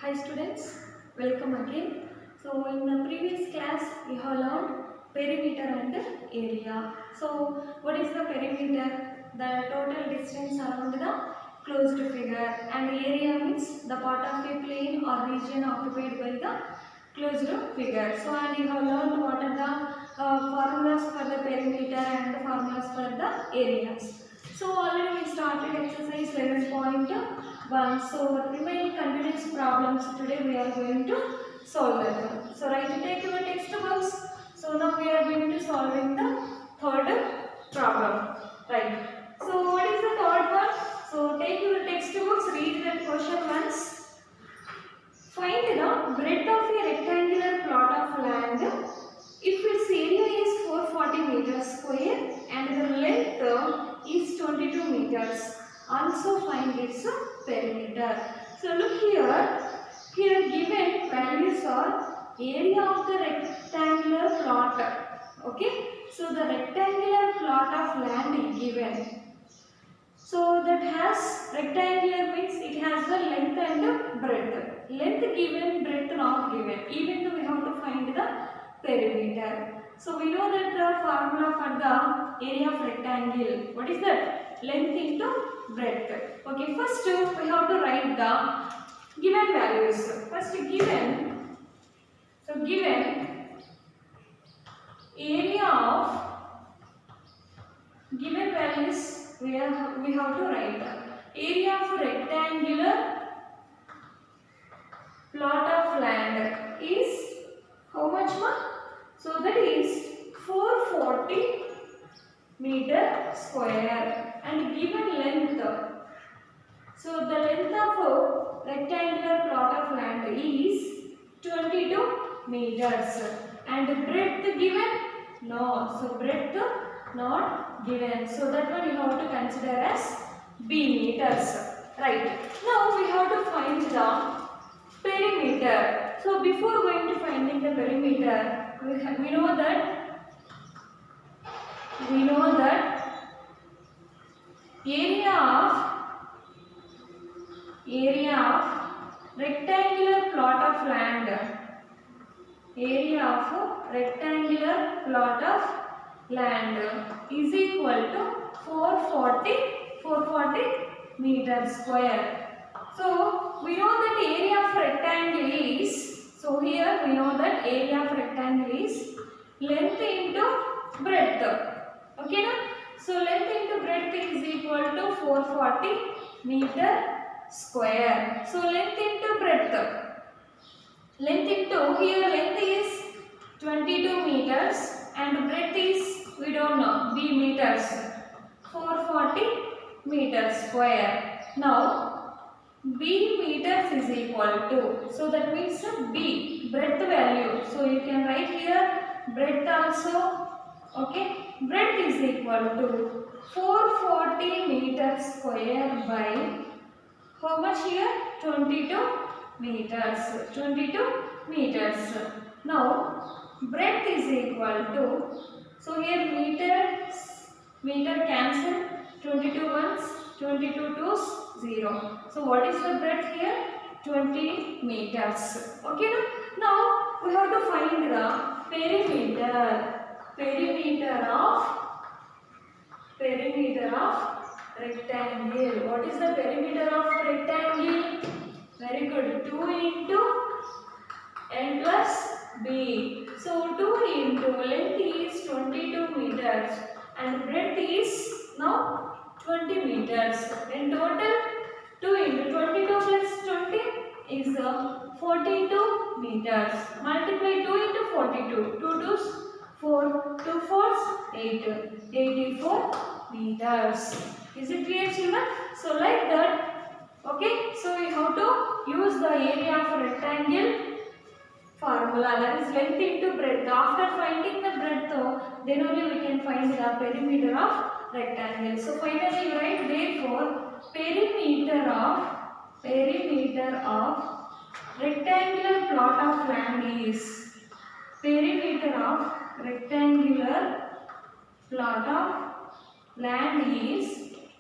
Hi students, welcome again. So in the previous class we have learned perimeter and area. So what is the perimeter? The total distance around the closed figure, and area means the part of a plane or region occupied by the closed figure. So and you have learned what are the formulas for the perimeter and the formulas for the areas. So already we started exercise 11.1. So remaining continuous problems today we are going to solve them. So take your textbooks. So now we are going to solving the third problem. Right. So what is the third one? So take your textbooks, read that question once. Find the breadth of a rectangular plot of land if its area is 440 meters square and the length is 22 meters. Also find its perimeter. So look here. Here given values are area of the rectangular plot. Okay. So the rectangular plot of land is given. So that has rectangular means it has the length and breadth. Length given, breadth not given. Even though we have to find the perimeter. So we know that the formula for the area of rectangle. What is that? Length into breadth. Okay, first we have to write the given values. First given. So given area of given values we have to write area of rectangular plot of land is how much one? So that is 440 meter square and given length. So the length of a rectangular plot of land is 22 meters and breadth given? No. So breadth not given. So that one you have to consider as B meters. Right. Now we have to find the perimeter. So before going to finding the perimeter, we know that area of rectangular plot of land. Area of rectangular plot of land is equal to 440 meters square. So we know that area of rectangle is, so here we know that area of rectangle is length into breadth. Okay na? So length into breadth is equal to 440 meter square. So length into breadth. Length into, here length is 22 meters and breadth is, we don't know, B meters. 440 meters square. Now B meters is equal to, so that means B breadth value. So you can write here breadth also. Okay, breadth is equal to 440 meters square by how much here? 22 meters. 22 meters. Now breadth is equal to, so here meter cancel, 22 ones, 22 twos, 0. So what is the breadth here? 20 meters. Okay, now we have to find the perimeter. Perimeter of rectangle. What is the perimeter of rectangle? Very good. 2 into n plus b. So 2 into length is 22 meters and breadth is now 20 meters. In total 2 into 22 plus 20 is 42 meters. Multiply 2 into 42. 2 twos 4, 2 fours 8. 84 meters. Is it clear, children? So like that. Okay. So we have to use the area of rectangle formula, that is length into breadth. After finding the breadth, then only we can find the perimeter of rectangle. So finally you write, therefore perimeter of rectangular plot of land is, perimeter of rectangular plot of land is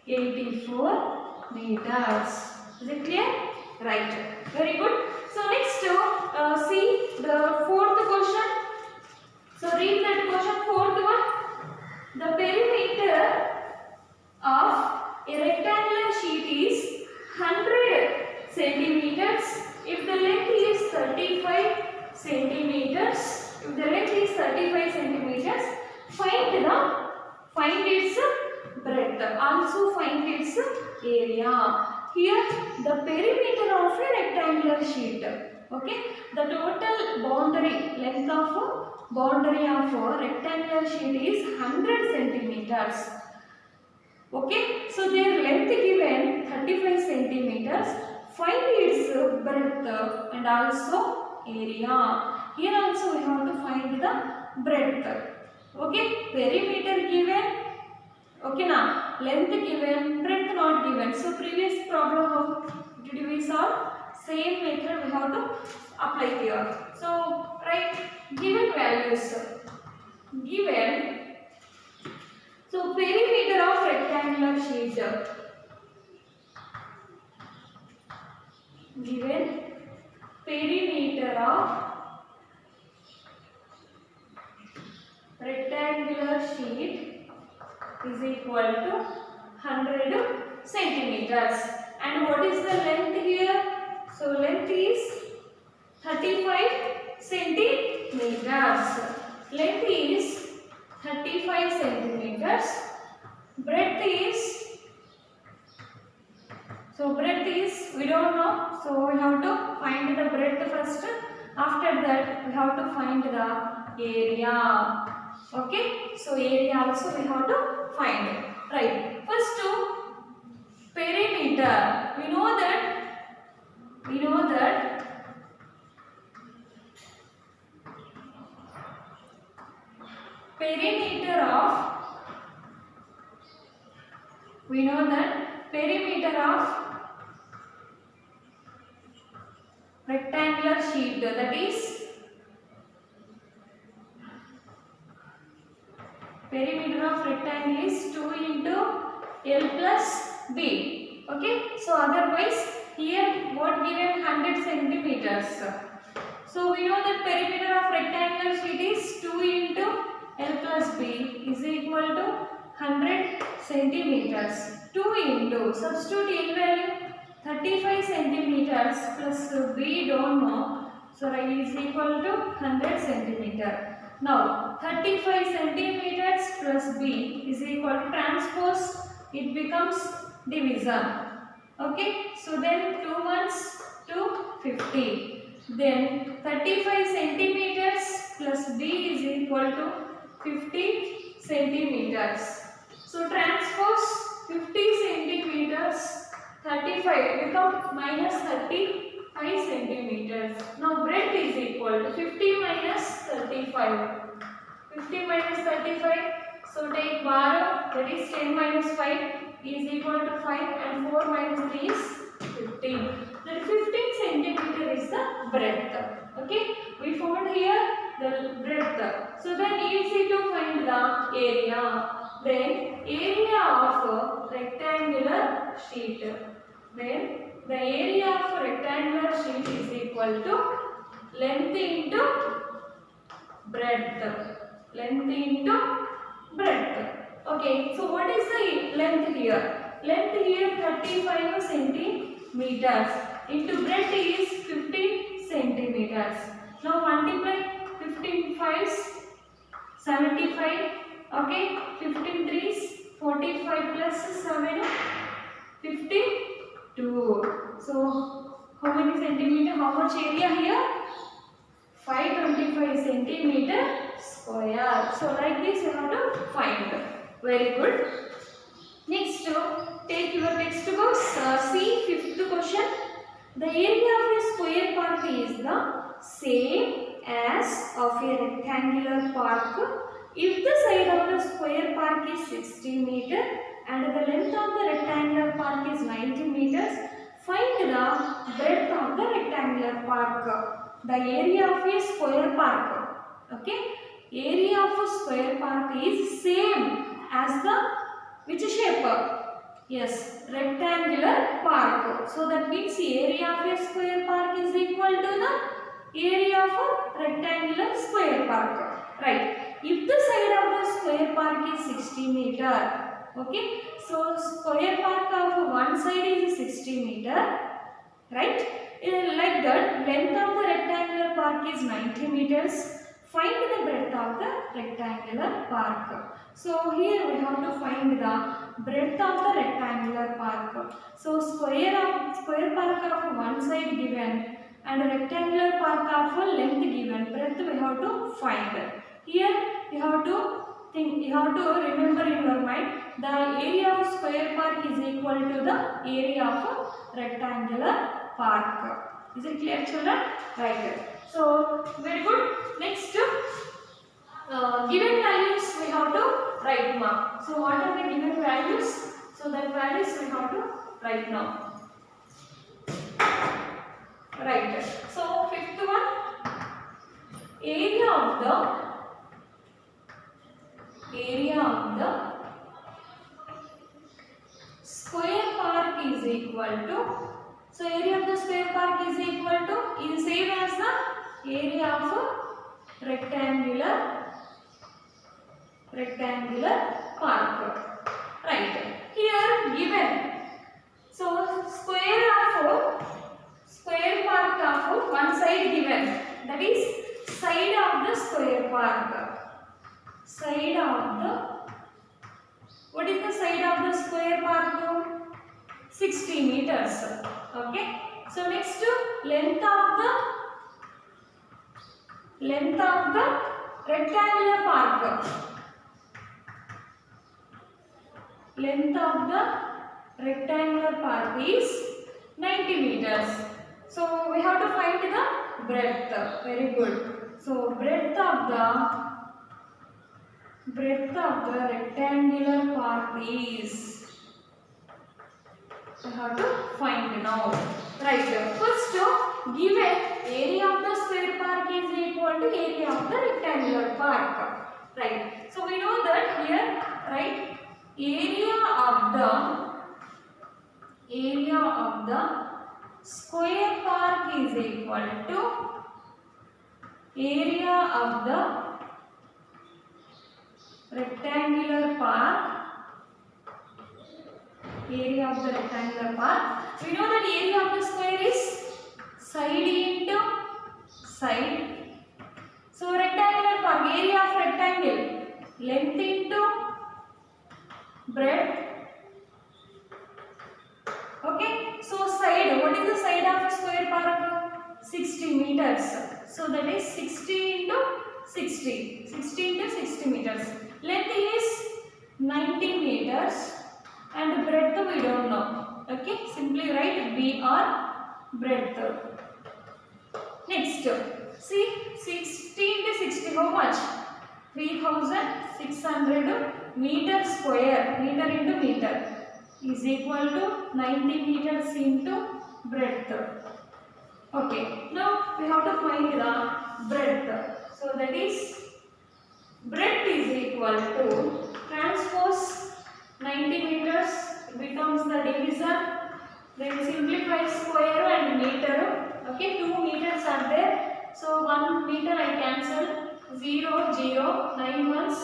84 meters. Is it clear? Right. Very good. So centimeters. If the length is 35 centimeters, find its breadth. Also find its area. Here the perimeter of a rectangular sheet. Okay, the total length of boundary of a rectangular sheet is 100 centimeters. Okay, so their length given 35 centimeters. Find its breadth and also area. Here also we have to find the breadth. Okay, perimeter given. Okay, now length given, breadth not given. So previous problem how did we solve? Same method we have to apply here. So write given values. Given. So perimeter of rectangular sheet. Given perimeter of rectangular sheet is equal to 100 centimeters. And what is the length here? So length is 35 centimeters. Length is 35 centimeters. Breadth is, we don't know, so we have to find the breadth first. After that we have to find the area. Okay, so area also we have to find. Right, first to perimeter. We know that perimeter of rectangular sheet, that is perimeter of rectangle is 2 into L plus B. Okay, so otherwise here what given 100 centimeters. So we know that perimeter of rectangular sheet is 2 into L plus B is equal to 100 centimeters. 2 into, substitute L value 35 centimeters plus B don't know, so right is equal to 100 centimeter. Now 35 centimeters plus B is equal to transpose, it becomes division. Okay, so then 2 ones to 50. Then 35 centimeters plus B is equal to 50 centimeters. So transpose 50 centimeters, 35 become minus 35 centimeters. Now breadth is equal to 50 minus 35. 50 minus 35. So take borrow, that is 10 minus 5 is equal to 5 and 4 minus 3 is 15. Then 15 centimeter is the breadth. Okay, we found here the breadth. So then easy to find the area. Then area of a rectangular sheet. Then the area of a rectangular sheet is equal to length into breadth. Length into breadth. Okay, so what is the length here? Length here 35 centimeters into breadth is 15 centimeters. Now multiply 15 5s 75. Okay, 15 3s 45 plus 7 52. So how many centimeter? How much area here? 525 centimeter square. So like this you have to find. Very good. Next, take your textbooks. See fifth question. The area of a square park is the same as of a rectangular park if the side of the square park is 60 meter and the length of the rectangular park is 90 meters. Find the breadth of the rectangular park. The area of a square park. Okay, area of a square park is same as the which shape? Yes, rectangular park. So that means area of a square park is equal to the area of a rectangular square park. Right. If the side of the square park is 60 meter. Okay. So square park of one side is 60 meter right? Like that, length of the rectangular park is 90 meters. Find the breadth of the rectangular park. So here we have to find the breadth of the rectangular park. So square park of one side given and rectangular park of a length given. Breadth we have to find. Here you have to remember in your mind the area of square park is equal to the area of a rectangular park. Is it clear, children? Right. So very good. Next, given values we have to write now. So what are the given values? So that values we have to write now. Right. So fifth one, area of the square park is equal to. So area of the square park is equal to is same as the area of a rectangular park. Right. Here given. So square park of one side given. That is side of the square park. Side of the. What is the side of the square park? 60 meters. Okay. So next, length of the rectangular park. Length of the rectangular park is 90 meters. So we have to find the breadth. Very good. So breadth of the rectangular park is, we have to find now. Right. First, given area of the square park is equal to area of the rectangular park. Right. So we know that here, right, area of the square park is equal to area of the rectangular park. Area of the rectangular park. We know that area of the square is side into side. So rectangular park, area of rectangle, length into breadth. Okay. So side, what is the side of a square park? 60 meters. So that is 60 into 60. 60 into 60 meters. Length is 90 meters. And breadth we don't know. Okay, simply write B or breadth. Next, see 60 into 60, how much? 3600 meter square, meter into meter is equal to 90 meters into breadth. Okay, now we have to find the breadth. So that is breadth is equal to transpose 90 meters becomes the divisor, then simplify square and meter. Okay, 2 meters are there. So 1 meter I cancel. 0, 0, 9 ones,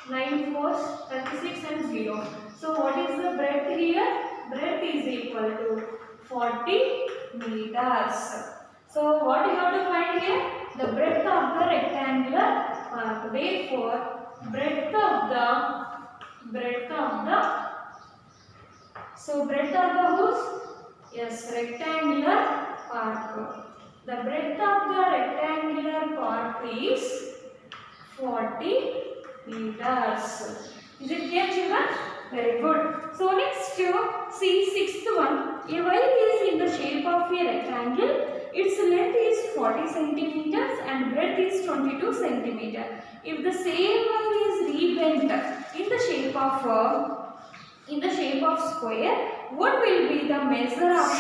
9 fours, 36 and 0. So what is the breadth here? Breadth is equal to 40 meters. So what you have to find here? The breadth of the rectangular park. Therefore, breadth of the whose? Yes, rectangular park. The breadth of the rectangular park is 40 meters. Is it clear, children? Very good. So next, see sixth one. A wire is in the shape of a rectangle. Its length is 40 centimeters and breadth is 22 centimeters. If the same wire is rebent in the shape of square, what will be the measure of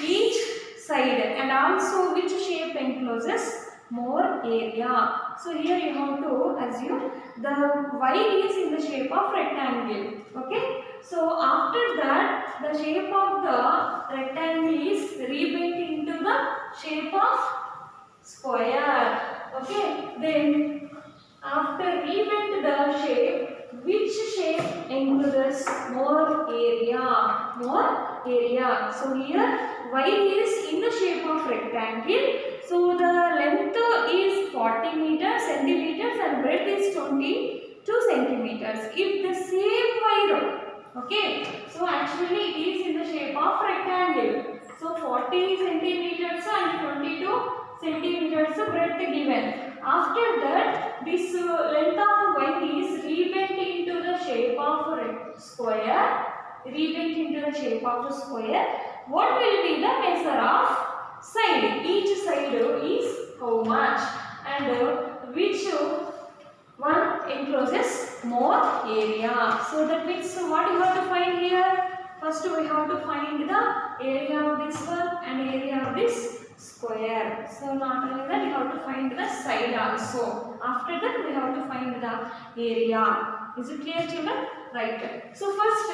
each side and also which shape encloses more area? So here you have to assume the wire is in the shape of rectangle. Okay. So after that, the shape of the rectangle is rebent into the shape of square. Okay. Then after rebent the shape, which shape encloses more area? More area. So here y is in the shape of rectangle. So the length is 40 meters, centimeters and breadth is 22 centimeters. If the same y, okay, so actually it is in the shape of rectangle. So 40 centimeters and 22 centimeters breadth given. After that, this length of y is rebent into the shape of a square. Rebent into the shape of a square. What will be the measure of side? Each side is how much, and which one encloses more area. So that means what you have to find here? First we have to find the area of this one and area of this square. So not only that, you have to find the side also. After that we have to find the area. Is it clear, children? Right. So first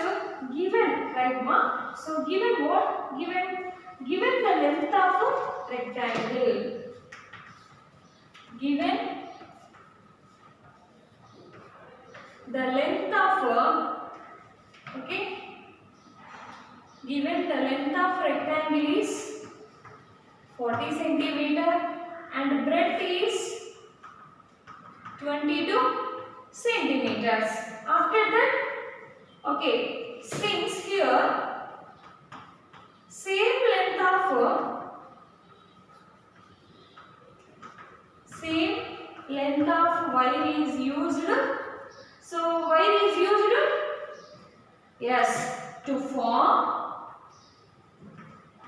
given, right ma? So given what? Given the length of a rectangle. Given the length of given the length of rectangle is 40 centimeter and breadth is 22 centimeters. After that, since here same length of wire is used. So wire is used, yes, to form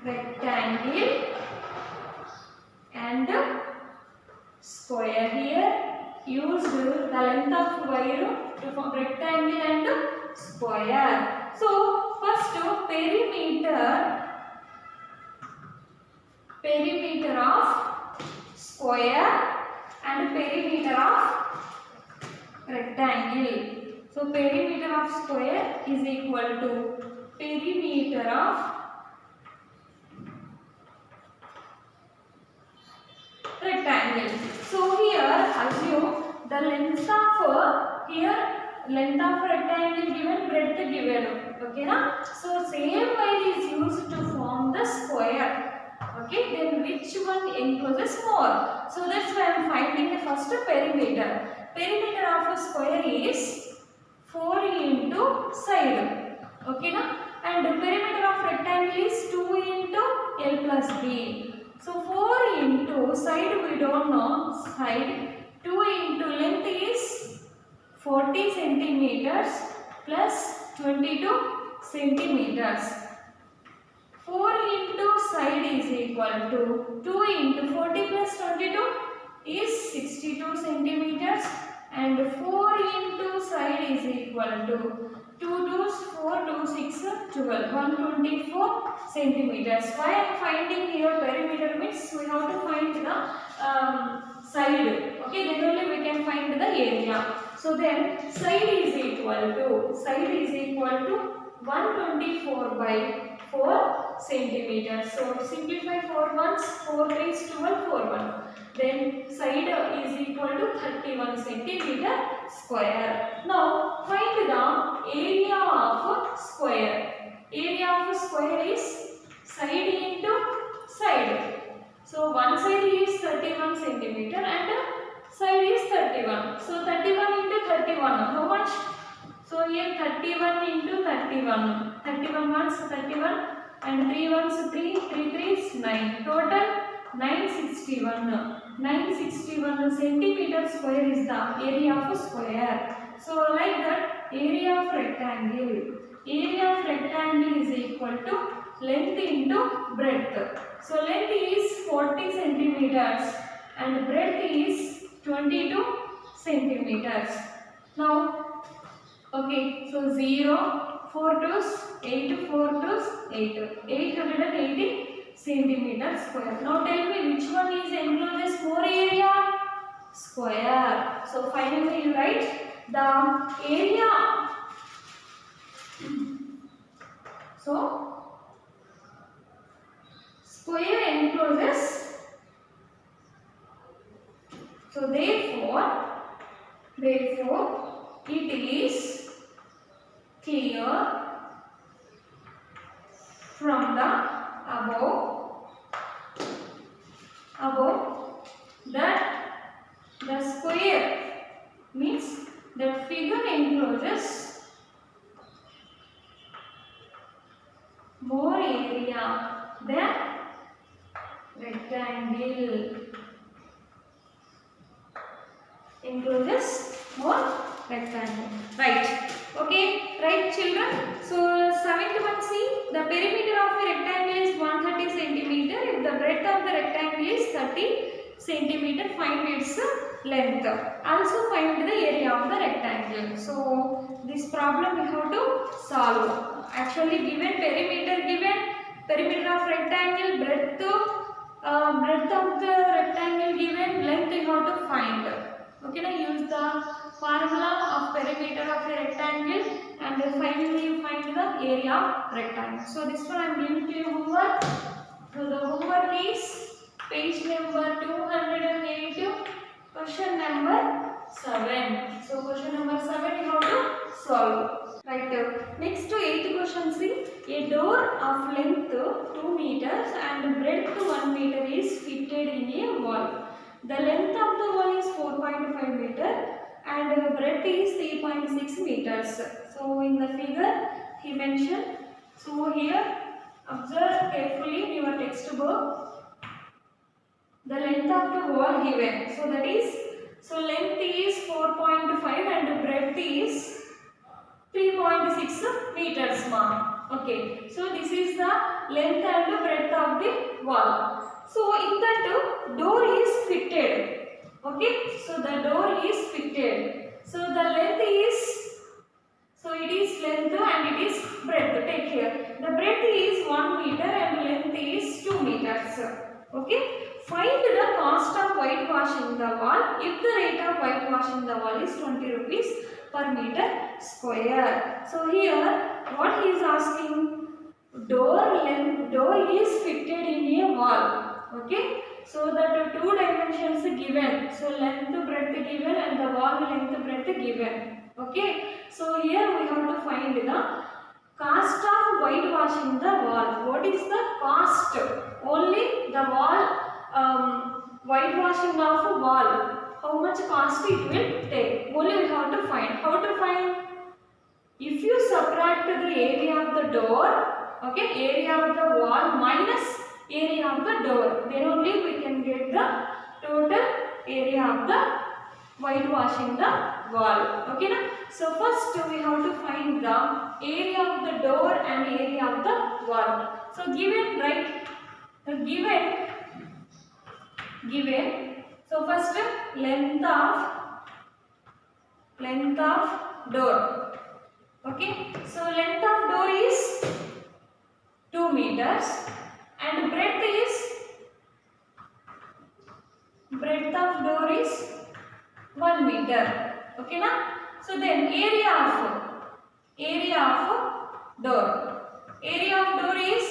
rectangle and square. Here used the length of wire to form rectangle and square. So first perimeter of square and perimeter of rectangle. So perimeter of square is equal to perimeter of rectangle. So here assume the length of rectangle given, breadth given. Okay na? So same wire is used to form the square. Okay, then which one encloses more? So that's why I am finding the first perimeter. Perimeter of a square is 4 into side. Okay na? And the perimeter of rectangle is 2 into L plus B. So 4 into side we don't know, side 2 into length is 40 centimeters plus 22 centimeters. 4 into side is equal to 2 into 40 plus 22 is 62 centimeters and 4 into side is equal to 2 2s 4 2 6 12 124 centimeters. Why I am finding here perimeter means we have to find the side. Okay, then only we can find the area. So then side is equal to 124 by 4 centimeters. So simplify 4 ones, 4 3s 12, 4 1. Then side is equal to 31 centimeter square. Now find the area of square. Area of square is side into side. So one side is 31 centimeter and side is 31. So 31 into 31. How much? So here 31 into 31. 31 ones 31 and 3 ones 3, 3 3s 9. Total 961. 961 centimeter square is the area of a square. So like that, area of rectangle. Area of rectangle is equal to length into breadth. So length is 40 centimeters and breadth is 22 centimeters. Now, okay, so 0, 4 2s, 8, 4 2s, 8. 880 centimeter square. Now tell me which one is encloses more area? Square. So finally you write the area. So square encloses. So therefore it is clear from the above that the square means that figure encloses more area than rectangle. Encloses more rectangle. Right. Okay. Right, children. So 7th one, see, the perimeter of a rectangle is 130 centimeter. If the breadth of the rectangle is 30 centimeter, find its length. Also find the area of the rectangle. So this problem we have to solve. Actually given perimeter of rectangle, breadth of the rectangle given, length you have to find. Okay, now use the formula of perimeter of a rectangle and finally you find the area of rectangle. So this one I am giving to you homework. So the homework is page number 282, question number 7. So question number 7 you have to solve. Right. Next to 8th question, see, a door of length 2 meters and breadth 1 meter is fitted in a wall. The length of the wall is 4.5 meter and breadth is 3.6 meters. So in the figure he mentioned. So here observe carefully in your textbook the length of the wall given. So that is, so length is 4.5 and breadth is 3.6 meters, ma'am. Okay, so this is the length and breadth of the wall. So in that door is fitted. Okay, so the door is fitted. So the length is, so it is length and it is breadth. Take here. The breadth is 1 meter and length is 2 meters. Okay. Find the cost of whitewashing the wall if the rate of whitewashing the wall is 20 rupees per meter square. So here what he is asking, door is fitted in a wall. Okay. So that 2 dimensions given. So length breadth given and the wall length breadth given. Okay. So here we have to find the cost of whitewashing the wall. What is the cost? Only the wall whitewashing of a wall. How much cost it will take? Only we have to find. How to find? If you subtract the area of the door, okay, area of the wall minus area of the door, then only we can get the total area of the whitewashing the wall. Okay, na? So first we have to find the area of the door and area of the wall. So given, right? Given. So first length of door. Okay. So length of door is 2 meters and breadth of door is 1 meter. Okay, na? So then area of door. Area of door is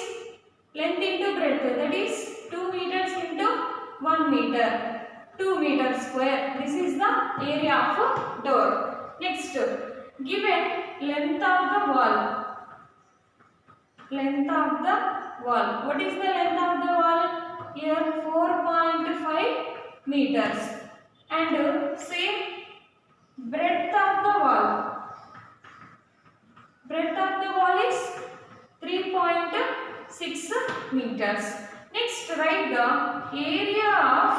length into breadth, that is 2 meters into 1 meter, 2 meters square. This is the area of door. Next, given length of the wall. Length of the wall. What is the length of the wall? Here 4.5 meters. And same breadth of the wall. Breadth of the wall is 3.6 meters. Next, write the area of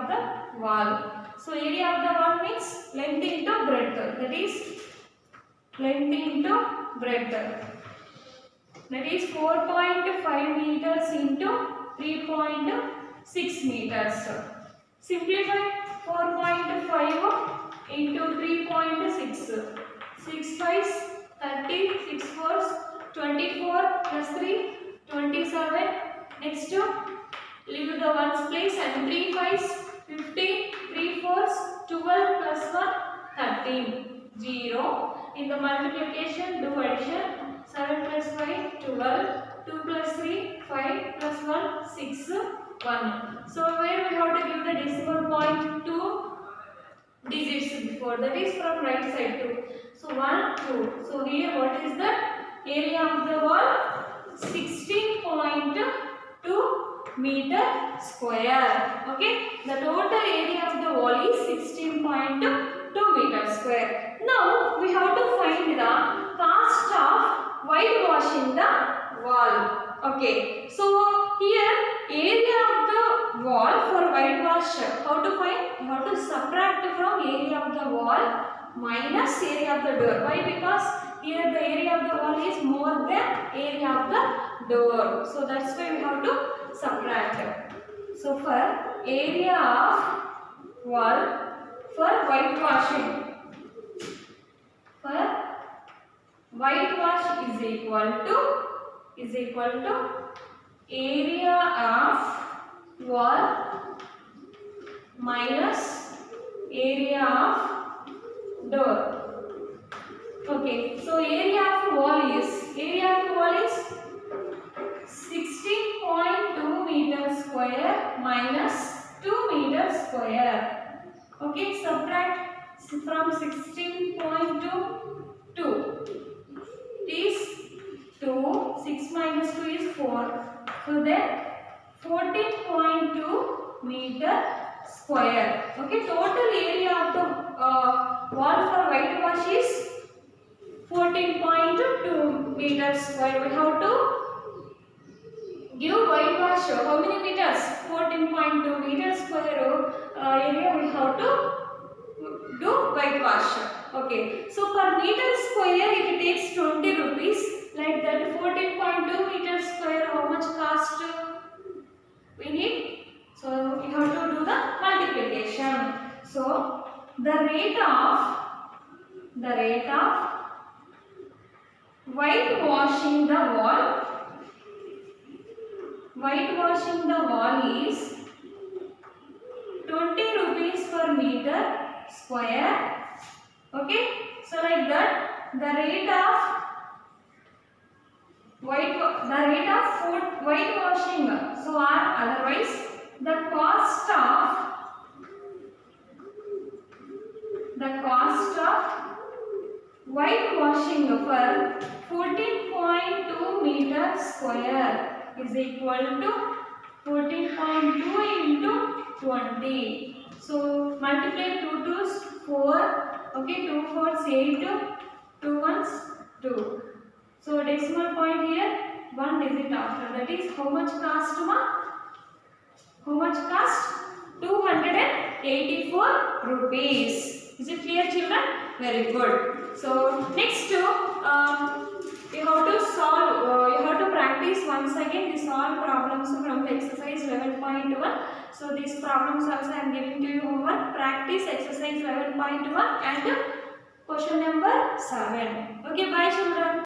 the wall. So area of the wall means length into breadth. That is length into breadth. That is 4.5 meters into 3.6 meters. Simplify 4.5 into 3.6. 6 5s 30, 6 4s 24 plus 3 27. Next leave the ones place and 3 5s 15, 3 4s 12 plus 1 13. 0. In the multiplication do addition. 7 plus 5 12. 2 plus 3 5 plus 1 6 1. So where we have to give the decimal point 2 digits before, that is from right side 2. So 1 2. So here what is that? area of the wall 16.2 meter square. Okay, the total area of the wall is 16.2 meter square. Now we have to find the cost of whitewashing the wall. Okay, so here area of the wall for whitewash, how to find? You have to subtract from area of the wall minus area of the door. Why? Because here the area of the wall is more than area of the door. So that's why we have to subtract. So for area of wall for whitewashing, for whitewash is equal to area of wall minus area of door. Okay, so area of wall is 16.2 meter square minus 2 meter square. Okay, subtract from 16.2 2 is 2, 6 minus 2 is 4. So then 14.2 meter square. Okay, total area of the wall for whitewash is 14.2 meter square. We have to give whitewash how many meters? 14.2 meter square area we have to do whitewash. Okay, so per meter square it takes 20 rupees. Like that 14.2 meter square, how much cost we need? So we have to do the multiplication. So the rate of whitewashing the wall is 20 rupees per meter square. Okay, so like that the rate of whitewashing, so or otherwise the cost of whitewashing for 14.2 meter square is equal to 14.2 into 20. So multiply 2 2's 4. Okay, 2 4's 8, 2 1's 2. So decimal point here, 1 digit after. That is how much cost, ma? How much cost? 284 rupees. Is it clear, children? Very good. So next, you have to solve. You have to practice once again the solve problems from the exercise 11.1. So these problems also I am giving to you homework. Practice exercise 11.1 and question number 7. Okay, bye children.